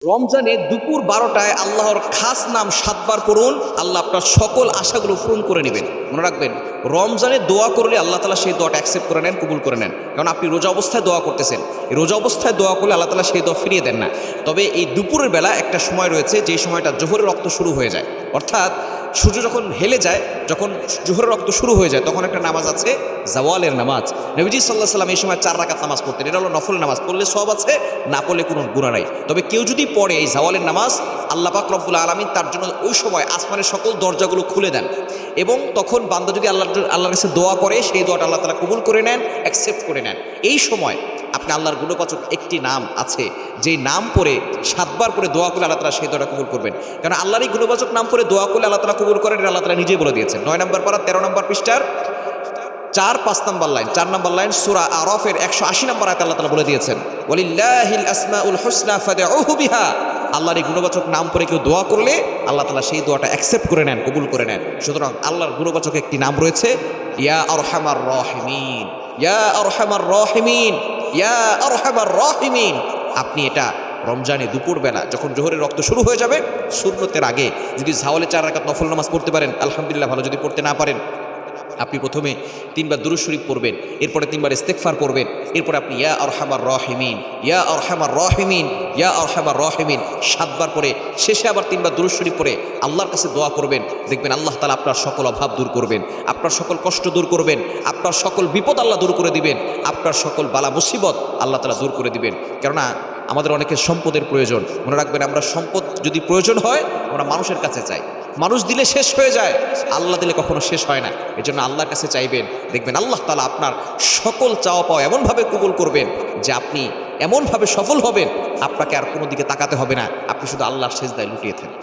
রমজানে দুপুর 12টায় আল্লাহর খাস নাম 7 বার পড়ুন, আল্লাহ আপনার সকল আশাগুলো পূরণ করে নেবেন। মনে রাখবেন, রমজানে দোয়া করলে আল্লাহ তাআলা সেই দোয়াটা অ্যাকসেপ্ট করে নেন, কবুল করে নেন। কারণ আপনি রোজা অবস্থায় দোয়া করতেছেন, এই রোজা অবস্থায় দোয়া করলে আল্লাহ তাআলা সেই দোয়া ফিরিয়ে দেন না। তবে এই দুপুরের বেলা একটা সময় রয়েছে, যেই সময়টা জোহরের রক্ত শুরু হয়ে যায়, অর্থাৎ সূর্য যখন হেলে যায়, যখন জোহরের রক্ত শুরু হয়ে যায়, তখন একটা নামাজ আছে জাওয়ালের নামাজ। নবীজি সাল্লাল্লাহু আলাইহি সাল্লাম এই সময় 4 রাকাত নামাজ পড়তেন। এটা হলো নফল নামাজ, পড়লে সওয়াব আছে, না পড়লে কোনো গুনাহ নাই। তবে কেউ যদি পড়ে এই জাওয়ালের নামাজ, আল্লাহ পাক রব্বুল আলামিন তার জন্য ওই সময় আসমানের সকল দরজাগুলো খুলে দেন, এবং তখন বান্দা যদি আল্লাহর কাছে দোয়া করে, সেই দোয়াটা আল্লাহ তাআলা কবুল করে নেন, অ্যাকসেপ্ট করে নেন। এই সময় আপনি আল্লাহর গুণবাচক একটি নাম আছে, যেই নাম পড়ে 7 বার করে দোয়া করলে আল্লাহ তাআলা সেই দোয়াটা কবুল করবেন। কারণ আল্লাহর এই গুণবাচক নাম পড়ে দোয়া করলে আল্লাহ তাআলা কবুল করেন, এটা আল্লাহ তাআলা নিজেই বলে দিয়েছেন। 9 নম্বর পারা 13 নম্বর পৃষ্ঠার 4-5 নম্বর লাইন, 4 নম্বর লাইন সূরা আরাফের 180 নম্বর আয়াতে আল্লাহ তাআলা বলে দিয়েছেন, ওয়ালিল্লাহিল আসমাউল হুসনা ফাদউহু বিহা। আল্লাহর এই গুণবাচক নাম পড়ে কেউ দোয়া করলে আল্লাহ তাআলা সেই দোয়াটা অ্যাকসেপ্ট করে নেন, কবুল করে নেন। সুতরাং আল্লাহর গুণবাচক একটি নাম রয়েছে, ইয়া আরহামার রাহিমিন, ইয়া আরহামার রাহিমিন, ইয়া আরহামার রাহিমিন। আপনি এটা রমজানে দুপুরবেলা যখন জোহরের রক্ত শুরু হয়ে যাবে, সুন্নতের আগে যদি জাওয়ালে 4 রাকাত নফল নামাজ পড়তে পারেন আলহামদুলিল্লাহ ভালো, যদি পড়তে না পারেন আপনি প্রথমে 3 বার দুরূদ শরীফ পড়বেন, এরপরে 3 বার ইস্তেগফার পড়বেন, এরপরে আপনি ইয়া আরহামার রাহিমিন, ইয়া আরহামার রাহিমিন, ইয়া আরহামার রাহিমিন 7 বার পড়ে শেষে আবার 3 বার দুরূদ শরীফ পড়ে আল্লাহর কাছে দোয়া করবেন। দেখবেন আল্লাহ তাআলা আপনার সকল অভাব দূর করবেন, আপনার সকল কষ্ট দূর করবেন, আপনার সকল বিপদ আল্লাহ দূর করে দিবেন, আপনার সকল বালা মুসিবত আল্লাহ তাআলা দূর করে দিবেন। কেননা আমাদের অনেকের সম্পদের প্রয়োজন। মনে রাখবেন, আমরা সম্পদ যদি প্রয়োজন হয় আমরা মানুষের কাছে চাই, মানুষ দিলে শেষ হয়ে যায়, আল্লাহ দিলে কখনো শেষ হয় না। এজন্য আল্লাহর কাছে চাইবেন, দেখবেন আল্লাহ তাআলা আপনার সকল চাওয়া পাওয়া এমনভাবে কবুল করবেন যে আপনি এমনভাবে সফল হবেন, আপনাকে আর কোনো দিকে তাকাতে হবে না, আপনি শুধু আল্লাহর সেজদায় লুটিয়ে থাকবেন।